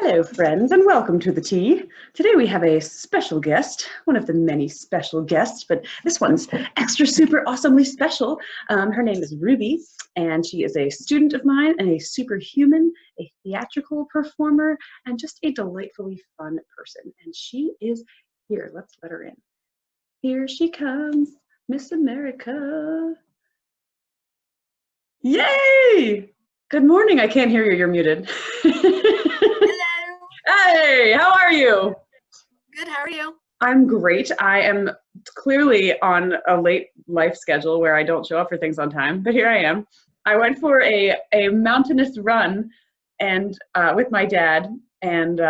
Hello, friends, and welcome to the tea. Today we have a special guest, one of the many special guests, but this one's extra super awesomely special. Her name is Ruby, and she is a student of mine and a superhuman, a theatrical performer, and just a delightfully fun person. And she is here. Let's let her in. Here she comes, Miss America. Yay! Good morning. I can't hear you. You're muted. Hello. Hey, how are you? Good, how are you? I'm great. I am clearly on a late life schedule where I don't show up for things on time, but here I am. I went for a mountainous run and with my dad, and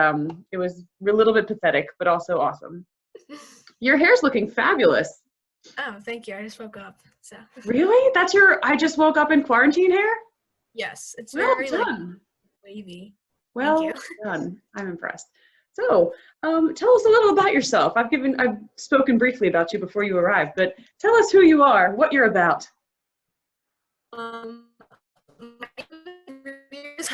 it was a little bit pathetic, but also awesome. Your hair's looking fabulous. Oh, thank you. I just woke up, so. Really? That's your I just woke up in quarantine hair? Yes, it's Well very done. wavy. Well Thank you. done. I'm impressed. So, tell us a little about yourself. I've spoken briefly about you before you arrived, but tell us who you are, what you're about. My name is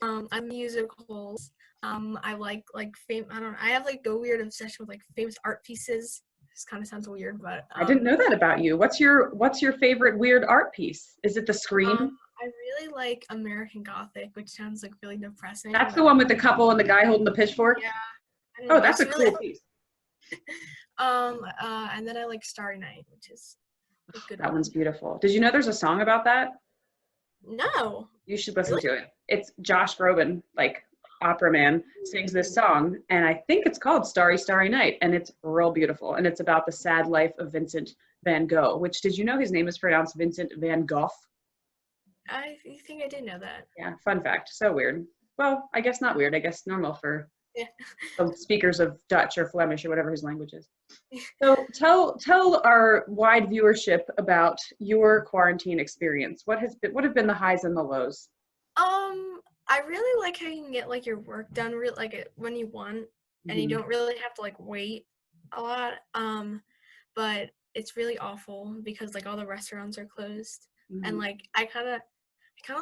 I'm musicals. I like fame. I don't know. I have like a weird obsession with like famous art pieces. This kind of sounds weird, but I didn't know that about you. What's your favorite weird art piece? Is it the Scream? I really like American Gothic, which sounds like really depressing. That's the one with the couple and the guy holding the pitchfork? Yeah. I don't Oh, know, that's a really, cool piece. and then I like Starry Night, which is a good That one. one's beautiful. Did you know there's a song about that? No. You should listen Really? to it. It's Josh Groban, like opera man, sings this song, and I think it's called Starry, Starry Night, and it's real beautiful. And it's about the sad life of Vincent van Gogh, which, did you know his name is pronounced Vincent van Gogh? I think I did know that. Yeah, fun fact. So weird. Well, I guess not weird. I guess normal for Yeah. speakers of Dutch or Flemish or whatever his language is. So tell our wide viewership about your quarantine experience. What have been the highs and the lows? I really like how you can get like your work done when you want, and you don't really have to like wait a lot. But it's really awful because like all the restaurants are closed, and like I kind of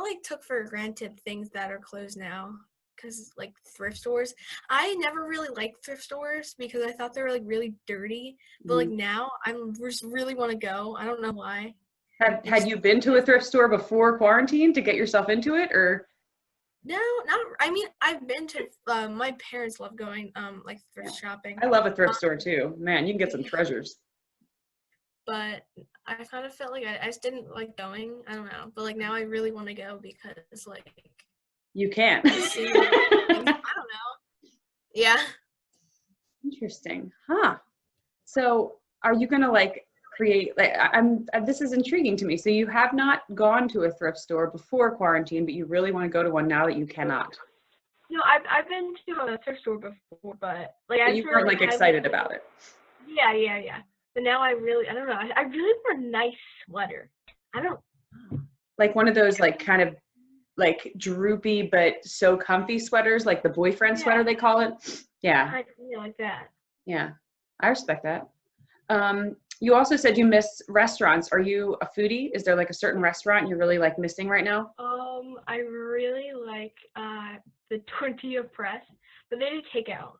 like took for granted things that are closed now. Because like thrift stores, I never really liked thrift stores because I thought they were like really dirty. But like now, I just really want to go. I don't know why. Had you been to a thrift store before quarantine to get yourself into it, or? No, not. I mean, I've been to. My parents love going like thrift shopping. I love a thrift store too. Man, you can get some treasures. But I kind of felt like I just didn't like going. I don't know. But like now I really want to go because like You can. I don't know. Yeah. Interesting. Huh. So are you gonna like create like this is intriguing to me. So you have not gone to a thrift store before quarantine, but you really want to go to one now that you cannot. No, I've been to a thrift store before, but like But you weren't like excited about it. Yeah. But now I don't know. I really want a nice sweater. I don't. Like one of those like kind of like droopy but so comfy sweaters, like the boyfriend sweater they call it. Yeah. I feel like that. Yeah. I respect that. You also said you miss restaurants. Are you a foodie? Is there like a certain restaurant you're really like missing right now? I really like the tortilla press, but they do takeout.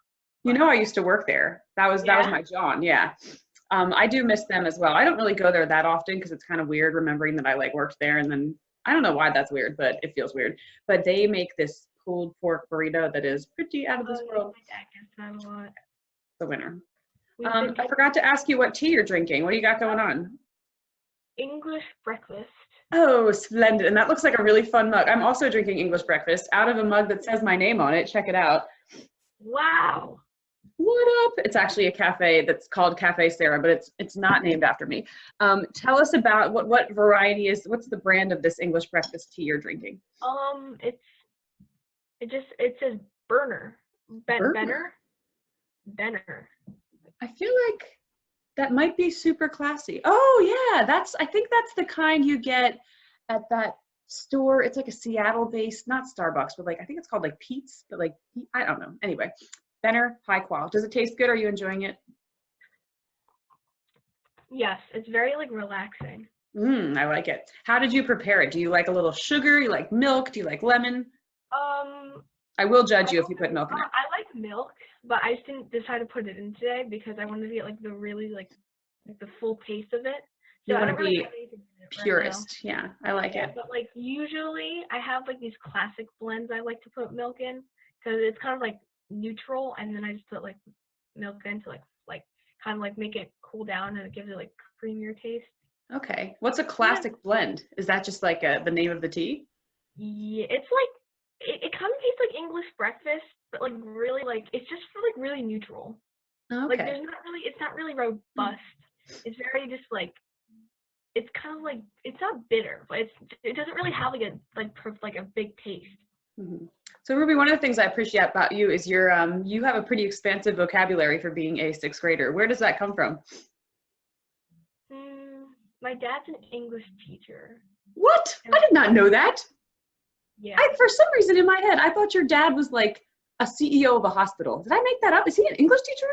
You know, I used to work there. That was my John. Yeah. I do miss them as well. I don't really go there that often because it's kind of weird remembering that I like worked there, and then I don't know why that's weird, but it feels weird. But they make this pulled pork burrito that is pretty out of this world. My dad gets that a lot. The winner. I forgot to ask you what tea you're drinking. What do you got going on? English breakfast. Oh, splendid. And that looks like a really fun mug. I'm also drinking English breakfast out of a mug that says my name on it. Check it out. Wow. What up? It's actually a cafe that's called Cafe Sarah, but it's not named after me. Tell us about what variety what's the brand of this English breakfast tea you're drinking? It says Burner. Benner. I feel like that might be super classy. Oh yeah, I think that's the kind you get at that store. It's like a Seattle-based, not Starbucks, but like I think it's called like Pete's, but like I don't know. Anyway, Benner, high quality. Does it taste good? Are you enjoying it? Yes, it's very like relaxing. I like it. How did you prepare it? Do you like a little sugar? You like milk? Do you like lemon? I will judge you if you put milk in it. I like milk, but I just didn't decide to put it in today because I wanted to get like the really like the full taste of it. So You I want don't to really be put anything in it right now. purist. Yeah, I like Yeah, it. but like usually I have like these classic blends I like to put milk in because it's kind of like neutral, and then I just put like milk in to like kind of like make it cool down, and it gives it like creamier taste. Okay. What's a Yeah. classic blend? Is that just like the name of the tea? Yeah, it's like it kind of tastes like English breakfast, but like really like it's just for like really neutral. Like Okay. it's not really robust. It's very just like it's kind of like it's not bitter, but it doesn't really have like a big taste. Mm-hmm. So Ruby, one of the things I appreciate about you is you have a pretty expansive vocabulary for being a sixth grader. Where does that come from? My dad's an English teacher. What? I did not know that. Yeah. For some reason in my head, I thought your dad was like a CEO of a hospital. Did I make that up? Is he an English teacher?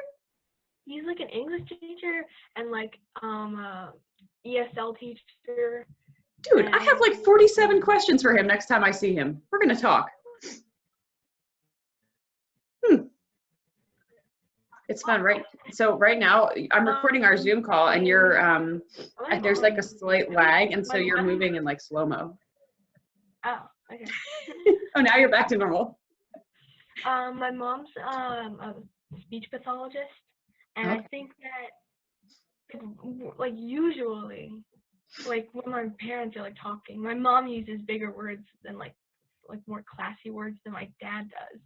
He's like an English teacher and like ESL teacher. Dude, I have like 47 questions for him next time I see him. We're gonna talk. It's fun, right? So right now I'm recording our Zoom call, and you're there's like a slight lag, and so you're moving in like slow-mo. Oh, okay. Oh, now you're back to normal. My mom's a speech pathologist, and I think that like usually, like when my parents are like talking, my mom uses bigger words than like more classy words than my dad does.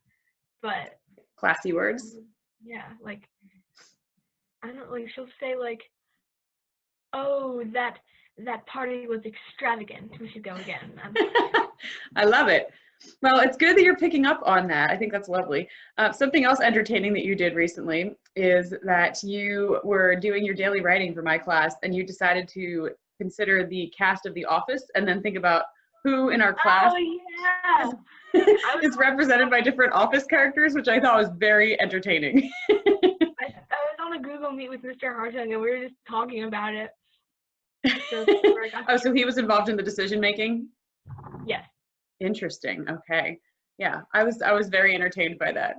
But classy words. Yeah, like I don't know, like she'll say like, "Oh, that party was extravagant. We should go again." I love it. Well, it's good that you're picking up on that. I think that's lovely. Something else entertaining that you did recently is that you were doing your daily writing for my class, and you decided to consider the cast of The Office and then think about who in our class is represented by different Office characters, which I thought was very entertaining. I was on a Google Meet with Mr. Hartung, and we were just talking about it. So he was involved in the decision making? Yes. Interesting. Okay. Yeah, I was very entertained by that.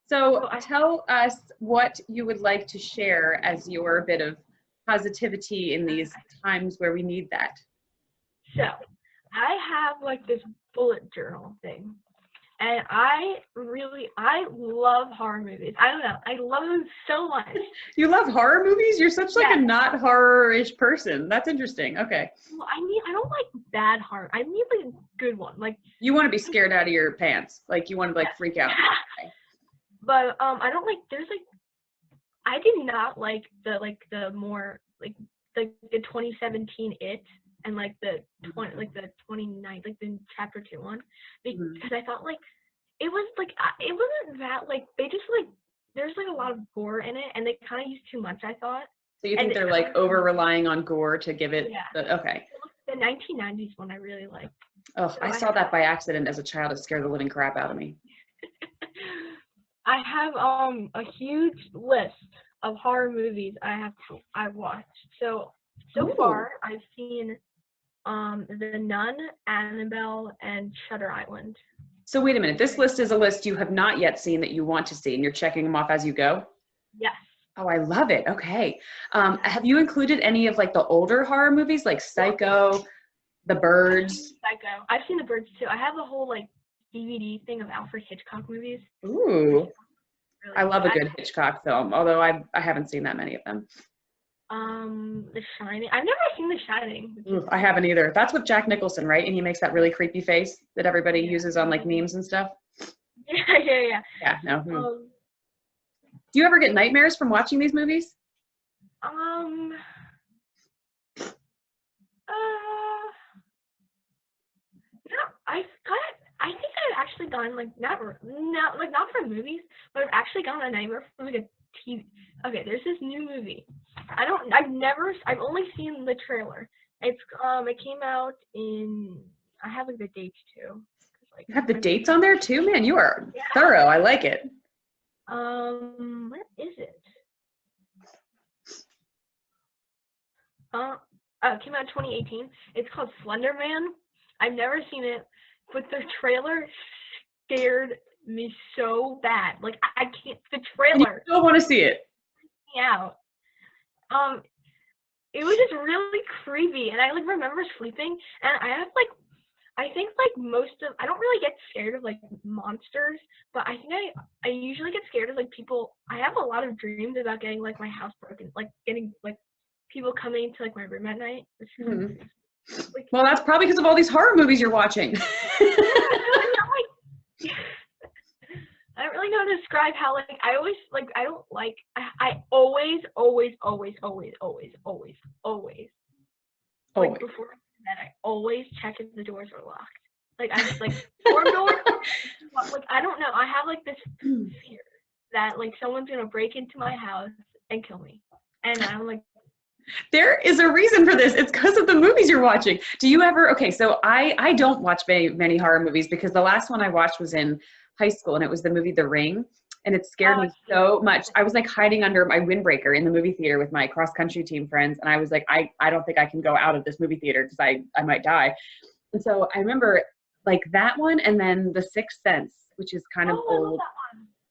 So tell us what you would like to share as your bit of positivity in these times where we need that. So I have like this bullet journal thing, and I love horror movies. I don't know, I love them so much. You love horror movies? You're such like a not horror-ish person. That's interesting. Okay. Well, I don't like bad horror. I need like a good one. Like you want to be scared out of your pants. Like you want to like freak out. Okay. But I don't like. There's like, I did not like the more like the 2017 It and like the 29 like the chapter 2 one, because I thought like it was like it wasn't that like they just like there's like a lot of gore in it, and they kind of use too much, I thought. So you think they're like over relying on gore to give it okay. The 1990s one I really liked. Oh, so I saw that by accident as a child. It scared the living crap out of me. I have a huge list of horror movies I've watched. So far I've seen The Nun, Annabelle, and Shutter Island. So wait a minute. This list is a list you have not yet seen that you want to see, and you're checking them off as you go? Yes. Oh, I love it. Okay. Have you included any of like the older horror movies like Psycho, The Birds? Psycho. I've seen The Birds too. I have a whole like DVD thing of Alfred Hitchcock movies. Ooh. Really I love a good Hitchcock film, although I haven't seen that many of them. The Shining. I've never seen The Shining. Ooh, I haven't either. That's with Jack Nicholson, right? And he makes that really creepy face that everybody uses on like memes and stuff. Yeah. Yeah, no. Do you ever get nightmares from watching these movies? No, I think I've actually gotten like not from movies, but I've actually gotten a nightmare from like a TV. Okay, there's this new movie. I've only seen the trailer. It came out in. I have like the dates too. Like, you have the dates on there too, man. You are thorough. I like it. What is it? It came out in 2018. It's called Slender Man. I've never seen it, but the trailer scared me so bad. Like I can't. The And you trailer still want to see it. freaked me out. Um, it was just really creepy, and I like remember sleeping, and I think like I don't really get scared of like monsters, but I think I usually get scared of like people. I have a lot of dreams about getting like my house broken, like getting like people coming to like my room at night. Hmm. Like, Well, that's probably because of all these horror movies you're watching. I don't really know how to describe how like I always like I don't like I always Oh, like before that I always check if the doors are locked. Like I like dorm door like I don't know. I have like this fear that like someone's gonna break into my house and kill me. And I'm like there is a reason for this. It's because of the movies you're watching. Do you ever, okay, so I don't watch many horror movies because the last one I watched was in high school and it was the movie The Ring. And it scared me so much. I was like hiding under my windbreaker in the movie theater with my cross country team friends. And I was like, I don't think I can go out of this movie theater because I might die. And so I remember like that one and then The Sixth Sense, which is kind of old.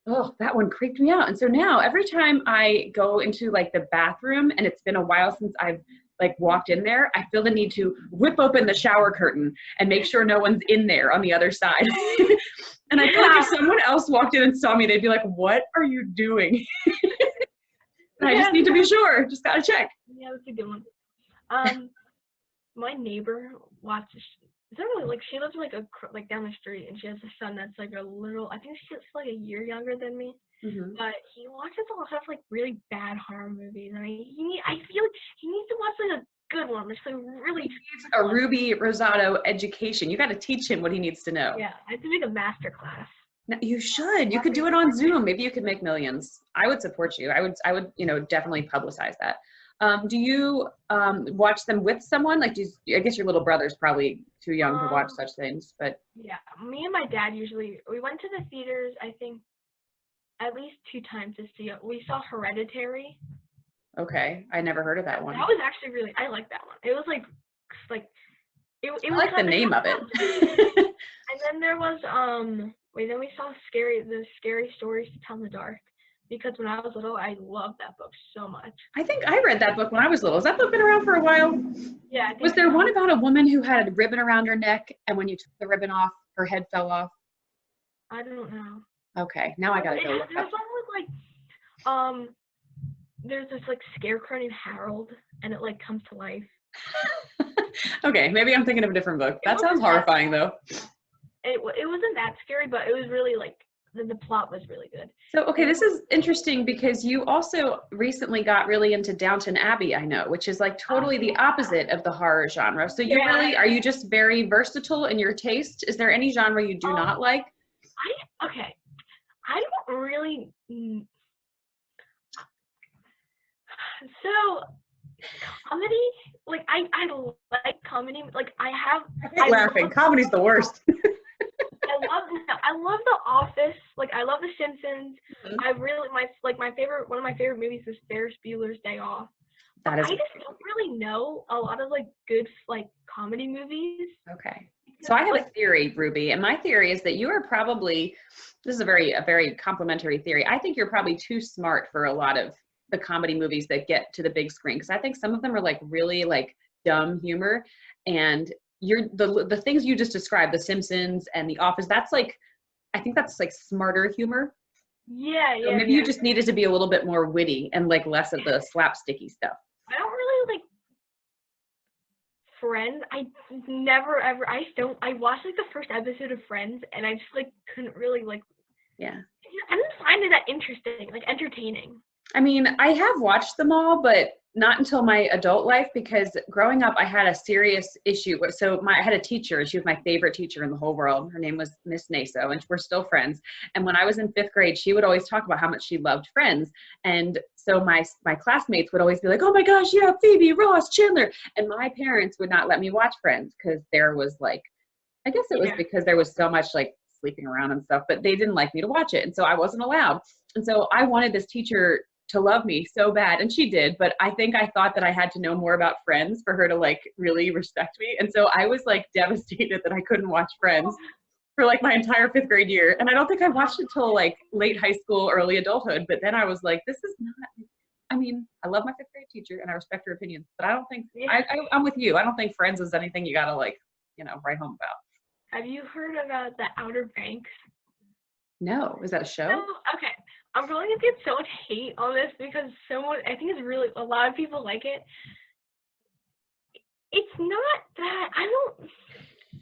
Oh, that one creeped me out. And so now every time I go into like the bathroom and it's been a while since I've like walked in there, I feel the need to whip open the shower curtain and make sure no one's in there on the other side. And I feel like if someone else walked in and saw me, they'd be like, what are you doing? And I just need to be sure. Just got to check. Yeah, that's a good one. My neighbor watches. It's not really like she lives like down the street, and she has a son that's like a little. I think she's like a year younger than me. Mm-hmm. But he watches a lot of like really bad horror movies. I mean, I feel like he needs to watch like a good one, just like really. He needs a Ruby Rosado education. You got to teach him what he needs to know. Yeah, I have to make a master class. No, you should. You could do it on Zoom. Maybe you could make millions. I would support you. I would, definitely publicize that. Do you watch them with someone? Like, I guess your little brother's probably too young to watch such things, but. Yeah, me and my dad we went to the theaters, I think, at least 2 times to see it. We saw Hereditary. Okay, I never heard of that one. That was actually I like that one. It was like it was I like the name of it. And then there was then we saw the Scary Stories to Tell in the Dark, because when I was little I loved that book so much. I think I read that book when I was little. Has that book been around for a while? Yeah. Was there one about a woman who had a ribbon around her neck, and when you took the ribbon off, her head fell off? I don't know. Okay, now I gotta go look up. There's one with there's this like scarecrow named Harold, and it like comes to life. Okay, maybe I'm thinking of a different book. That sounds horrifying though. It wasn't that scary, but it was really like the plot was really good. So, okay, this is interesting because you also recently got really into Downton Abbey, I know, which is like totally the opposite of the horror genre. So are you just very versatile in your taste? Is there any genre you do not like? I don't really. So, comedy, like I like comedy. Like I hate laughing. Comedy's the worst. I love The Office. Like I love The Simpsons. Mm-hmm. I really one of my favorite movies is Ferris Bueller's Day Off. I just don't really know a lot of like good like comedy movies. Okay. So I have a theory, Ruby, and my theory is that you are probably, this is a very complimentary theory. I think you're probably too smart for a lot of the comedy movies that get to the big screen, because I think some of them are like really like dumb humor, and the things you just described, The Simpsons and The Office, that's like, I think that's like smarter humor. Yeah. So maybe you just needed to be a little bit more witty and like less of the slapsticky stuff. I don't really like Friends. I never ever. I watched like the first episode of Friends, and I just like couldn't really like. Yeah. I didn't find it that interesting, like entertaining. I mean, I have watched them all, but not until my adult life, because growing up, I had a serious issue. So I had a teacher, and she was my favorite teacher in the whole world. Her name was Miss Naso, and we're still friends. And when I was in 5th grade, she would always talk about how much she loved Friends. And so my classmates would always be like, oh my gosh, yeah, Phoebe, Ross, Chandler. And my parents would not let me watch Friends because there was like, I guess it was because there was so much like sleeping around and stuff, but they didn't like me to watch it. And so I wasn't allowed. And so I wanted this teacher to love me so bad. And she did, but I think I thought that I had to know more about Friends for her to like really respect me. And so I was like devastated that I couldn't watch Friends for like my entire 5th grade year. And I don't think I watched it till like late high school, early adulthood. But then I was like, this is not, I mean, I love my 5th grade teacher and I respect her opinion, but I don't think, I'm with you. I don't think Friends is anything you gotta like, write home about. Have you heard about the Outer Banks? No, is that a show? No? Okay. I'm really gonna get so much hate on this because I think it's really, a lot of people like it. It's not that,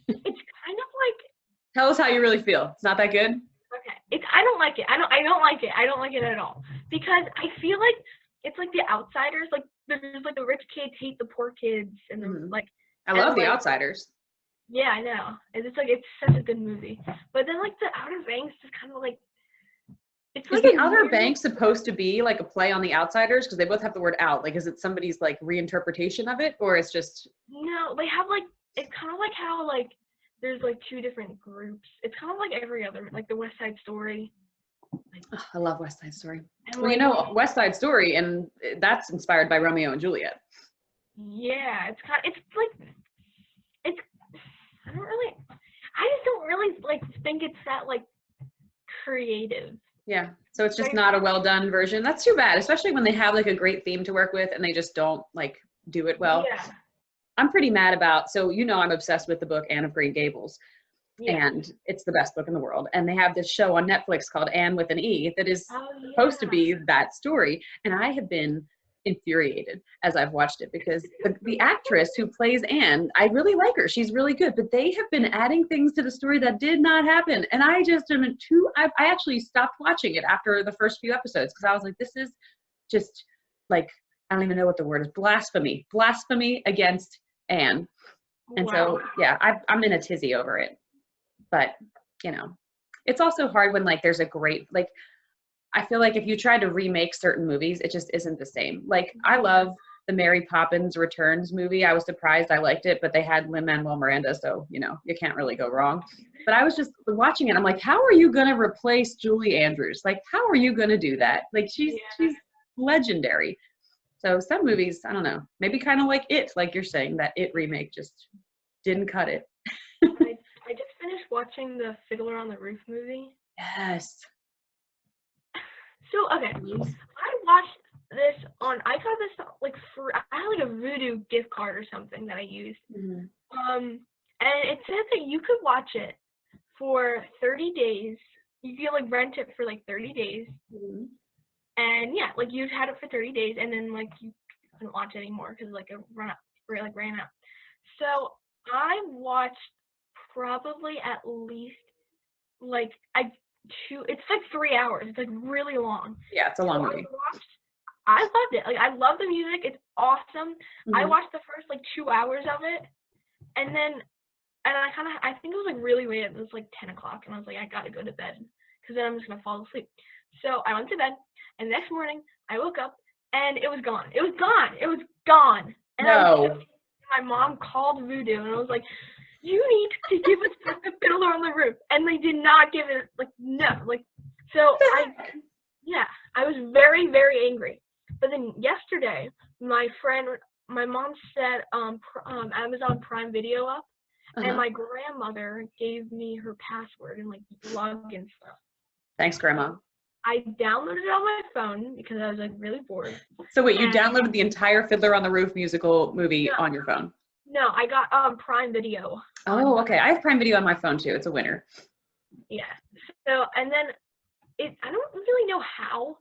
it's kind of like. Tell us how you really feel. It's not that good? Okay. I don't like it. I don't like it. I don't like it at all. Because I feel like it's like The Outsiders. Like, there's like the rich kids hate the poor kids. And the, like. I love The Outsiders. Yeah, I know. And it's like, it's such a good movie. But then like the Outer Banks is kind of like. Is the Outer Banks supposed to be like a play on The Outsiders? Because they both have the word out. Like, is it somebody's like reinterpretation of it? Or it's just. No, they have like, it's kind of like how like there's like 2 different groups. It's kind of like every other, like the West Side Story. Oh, I love West Side Story. And well, West Side Story, and that's inspired by Romeo and Juliet. Yeah, it's like, I just don't really like think it's that like creative. Yeah, so it's just not a well done version. That's too bad, especially when they have like a great theme to work with and they just don't like do it well. Yeah. I'm pretty mad about, so I'm obsessed with the book Anne of Green Gables. Yeah. And it's the best book in the world. And they have this show on Netflix called Anne with an E that is supposed to be that story. And I have been infuriated as I've watched it because the actress who plays Anne, I really like her. She's really good. But they have been adding things to the story that did not happen. And I just am I actually stopped watching it after the first few episodes because I was like, this is just like, I don't even know what the word is. Blasphemy against Anne. And so, yeah, I'm in a tizzy over it. But, it's also hard when, like, there's a great, like, I feel like if you try to remake certain movies, it just isn't the same. Like, I love the Mary Poppins Returns movie. I was surprised I liked it, but they had Lin-Manuel Miranda, so, you can't really go wrong. But I was just watching it. I'm like, how are you going to replace Julie Andrews? Like, how are you going to do that? Like, she's legendary. So some movies, I don't know, maybe kind of like It, like you're saying, that It remake just didn't cut it. I just finished watching the Fiddler on the Roof movie. Yes. So, okay, I watched this I got this, like, I had, like, a Voodoo gift card or something that I used. Mm-hmm. And it said that you could watch it for 30 days. You could, like, rent it for, like, 30 days. Mm-hmm. And, yeah, like, you had it for 30 days, and then, like, you couldn't watch it anymore because, like, it ran out. So, I watched probably at least, like, it's like 3 hours. It's like really long. Yeah, it's a long movie. I loved it. Like, I love the music. It's awesome. Mm-hmm. I watched the first like 2 hours of it, and I think it was like really late. It was like 10 o'clock, and I was like, I gotta go to bed because then I'm just gonna fall asleep. So I went to bed, and the next morning I woke up, and it was gone. It was gone. And no. My mom called Voodoo, and I was like, you need to give us the Fiddler on the Roof. And they did not give it, like, no. Like, so I was very, very angry. But then yesterday, my mom set Amazon Prime Video up, and my grandmother gave me her password and, like, login stuff. Thanks, Grandma. I downloaded it on my phone because I was, like, really bored. So wait, you downloaded the entire Fiddler on the Roof musical movie on your phone? No, I got Prime Video. Oh, okay. I have Prime Video on my phone too. It's a winner. Yeah. So, and then I don't really know how,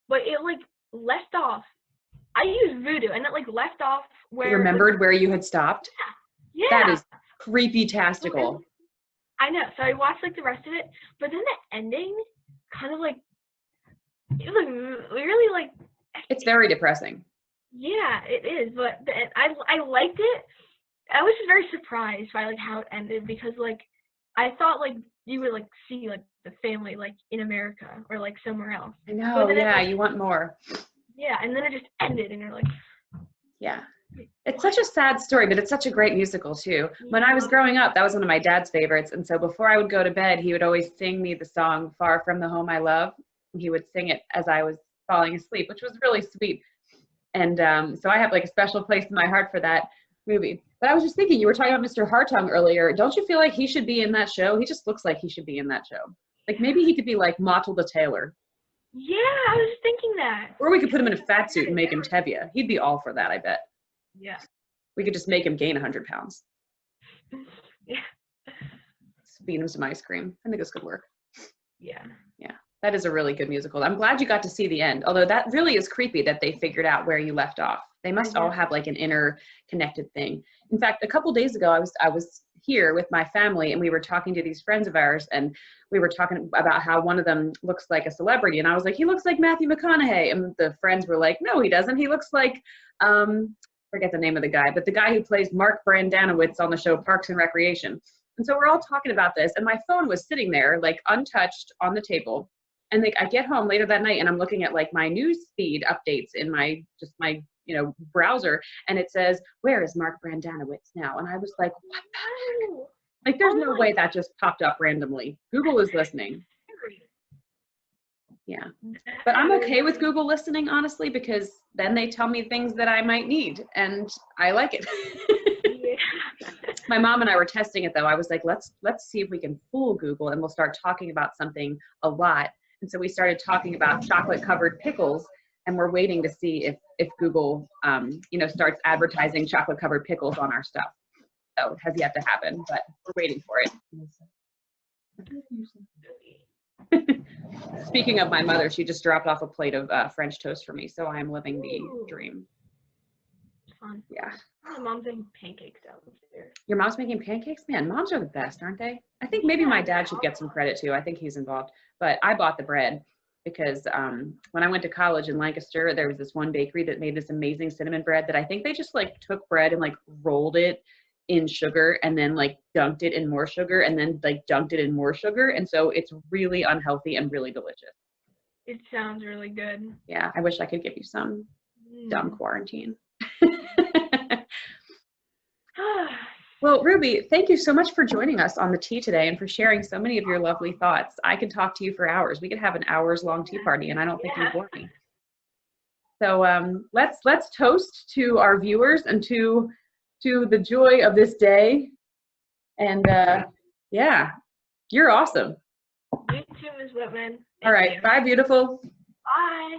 but it like left off. I used Voodoo, and it like left off where. You remembered where you had stopped? Yeah. That is creepy-tastical. I know. So I watched like the rest of it, but then the ending kind of like, it was like really like. It's very depressing. Yeah, it is, but I liked it. I was just very surprised by like how it ended because like I thought like you would like see like the family like in America or like somewhere else. I know, yeah, you want more. Yeah, and then it just ended and you're like. Yeah. It's such a sad story, but it's such a great musical too. When I was growing up, that was one of my dad's favorites. And so before I would go to bed, he would always sing me the song Far From the Home I Love. He would sing it as I was falling asleep, which was really sweet. And so I have like a special place in my heart for that movie. But I was just thinking, you were talking about Mr. Hartung earlier. Don't you feel like he should be in that show? He just looks like he should be in that show. Like maybe he could be like Matilda Taylor. Yeah, I was thinking that. Or we could put him in a fat suit and make him Tevye. He'd be all for that, I bet. Yeah. We could just make him gain 100 pounds. Yeah. Feed him some ice cream. I think this could work. Yeah. Yeah. That is a really good musical. I'm glad you got to see the end. Although that really is creepy that they figured out where you left off. They must all have like an interconnected thing. In fact, a couple days ago, I was here with my family and we were talking to these friends of ours and we were talking about how one of them looks like a celebrity. And I was like, he looks like Matthew McConaughey. And the friends were like, no, he doesn't. He looks like, forget the name of the guy, but the guy who plays Mark Brandanowitz on the show Parks and Recreation. And so we're all talking about this and my phone was sitting there like untouched on the table. And like I get home later that night and I'm looking at like my news feed updates in my browser and it says, where is Mark Brandanowitz now? And I was like, what the heck? Like there's no way that just popped up randomly. Google is listening. Yeah. But I'm okay with Google listening, honestly, because then they tell me things that I might need and I like it. My mom and I were testing it though. I was like, let's see if we can fool Google and we'll start talking about something a lot. And so we started talking about chocolate covered pickles and we're waiting to see if Google, starts advertising chocolate covered pickles on our stuff. So it has yet to happen, but we're waiting for it. Speaking of my mother, she just dropped off a plate of French toast for me. So I am living the dream. Fun. Yeah. My mom's making pancakes downstairs. Your mom's making pancakes? Man, moms are the best, aren't they? I think maybe my dad should get some credit too. I think he's involved. But I bought the bread because when I went to college in Lancaster, there was this one bakery that made this amazing cinnamon bread that I think they just like took bread and like rolled it in sugar and then like dunked it in more sugar and then like dunked it in more sugar. And so it's really unhealthy and really delicious. It sounds really good. Yeah, I wish I could give you some dumb quarantine. Well, Ruby, thank you so much for joining us on the tea today and for sharing so many of your lovely thoughts. I could talk to you for hours. We could have an hours-long tea party, and I don't think you'd bore me. So let's toast to our viewers and to the joy of this day. And yeah, you're awesome. You too, Ms. Whitman. All right, bye, beautiful. Bye.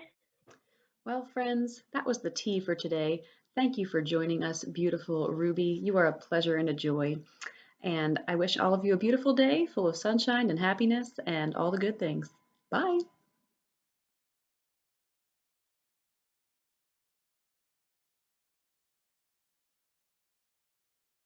Well, friends, that was the tea for today. Thank you for joining us, beautiful Ruby. You are a pleasure and a joy. And I wish all of you a beautiful day full of sunshine and happiness and all the good things. Bye.